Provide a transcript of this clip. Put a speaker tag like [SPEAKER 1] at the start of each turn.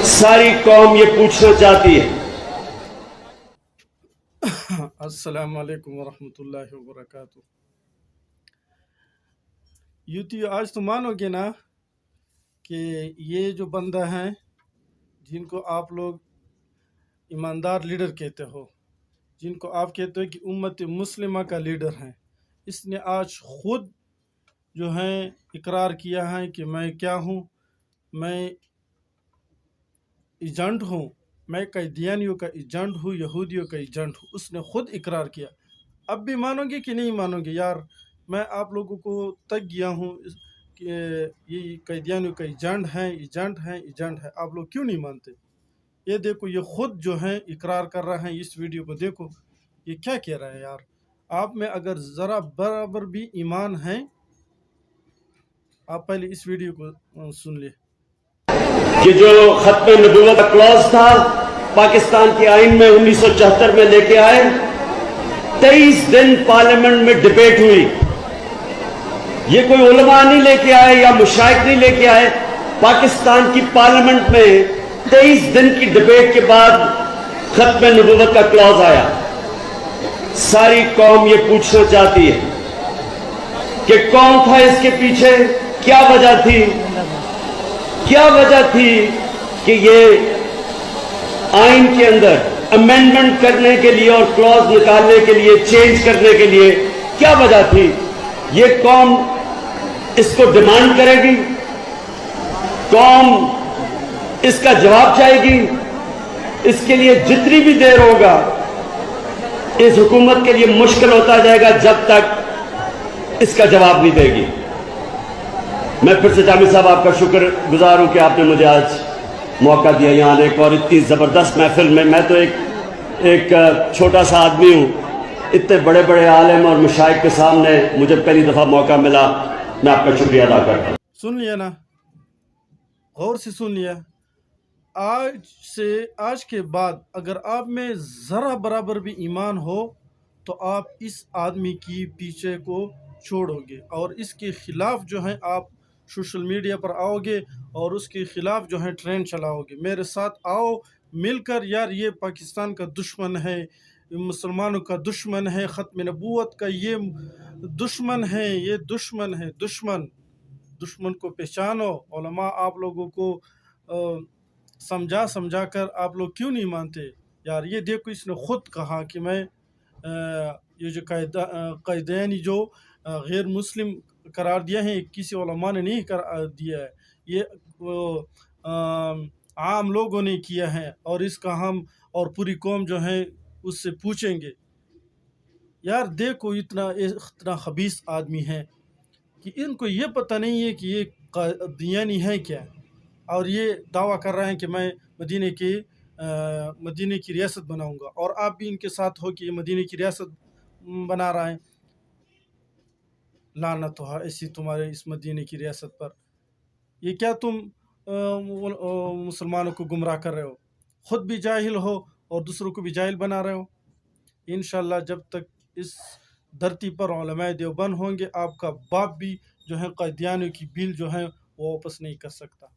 [SPEAKER 1] सारी कौम ये पूछना चाहती है।
[SPEAKER 2] अस्सलाम वालेकुम वरहमतुल्लाहि वबरकातुह। यूती आज तो मानोगे ना कि ये जो बंदा है जिनको आप लोग ईमानदार लीडर कहते हो, जिनको आप कहते हो कि उम्मत मुस्लिमा का लीडर है, इसने आज खुद जो है इकरार किया है कि मैं क्या हूँ, मैं एजेंट हूँ, मैं कैदियानियों का एजेंट हूँ, यहूदियों का एजेंट हूँ। उसने खुद इकरार किया। अब भी मानोगे कि नहीं मानोगे? यार मैं आप लोगों को तक गया हूँ कि ये कैदियानियों का एजेंट है, एजेंट है, एजेंट है। आप लोग क्यों नहीं मानते? ये देखो, ये खुद जो है इकरार कर रहा है। इस वीडियो को देखो, ये क्या कह रहा है। यार आप में अगर ज़रा बराबर भी ईमान है, आप पहले इस वीडियो को सुन ले।
[SPEAKER 1] कि जो खत्म नबूवत का क्लॉज था पाकिस्तान के आइन में 1974 में लेके आए, 23 दिन पार्लियामेंट में डिबेट हुई। ये कोई उलमा नहीं लेके आए या मुशाइख नहीं लेके आए, पाकिस्तान की पार्लियामेंट में 23 दिन की डिबेट के बाद खत्म नबूवत का क्लॉज आया। सारी कौम ये पूछना चाहती है कि कौन था इसके पीछे, क्या वजह थी, क्या वजह थी कि ये आइन के अंदर अमेंडमेंट करने के लिए और क्लॉज निकालने के लिए, चेंज करने के लिए क्या वजह थी। ये कौम इसको डिमांड करेगी, कौम इसका जवाब चाहेगी। इसके लिए जितनी भी देर होगा, इस हुकूमत के लिए मुश्किल होता जाएगा जब तक इसका जवाब नहीं देगी। मैं फिर से जामिल साहब आपका शुक्र गुजार हूं कि आपने मुझे आज मौका दिया यहाँ आने का, और इतनी ज़बरदस्त महफिल में। मैं तो एक छोटा सा आदमी हूँ, इतने बड़े बड़े आलिम और मुशाइख के सामने मुझे पहली दफ़ा मौका मिला। मैं आपका शुक्रिया अदा करता हूँ।
[SPEAKER 2] सुन लिया ना, गौर से सुन लिया। आज के बाद अगर आप में ज़रा बराबर भी ईमान हो तो आप इस आदमी की पीछे को छोड़ोगे और इसके ख़िलाफ़ जो है आप सोशल मीडिया पर आओगे और उसके ख़िलाफ़ जो है ट्रेंड चलाओगे। मेरे साथ आओ मिलकर। यार ये पाकिस्तान का दुश्मन है, मुसलमानों का दुश्मन है, ख़त्म नबूवत का ये दुश्मन है, ये दुश्मन है। दुश्मन को पहचानो। उलमा आप लोगों को समझा कर आप लोग क्यों नहीं मानते? यार ये देखो, इसने खुद कहा कि मैं ये जो कैदियानी जो गैर मुस्लिम करार दिया है, किसी उलमा ने नहीं दिया है, ये आम लोगों ने किया है और इसका हम और पूरी कौम जो है उससे पूछेंगे। यार देखो, इतना खबीस आदमी है कि इनको ये पता नहीं है कि ये कैदियानी है क्या, और ये दावा कर रहे हैं कि मैं मदीने की रियासत बनाऊंगा, और आप भी इनके साथ हो कि ये मदीने की रियासत बना रहा है। लानत हो ऐसी तुम्हारे इस मदीने की रियासत पर। ये क्या तुम मुसलमानों को गुमराह कर रहे हो? खुद भी जाहिल हो और दूसरों को भी जाहिल बना रहे हो। इंशाल्लाह जब तक इस धरती पर उलमाए देवबंद होंगे, आपका बाप भी जो है कैदियानियों की बिल जो है वो वापस नहीं कर सकता।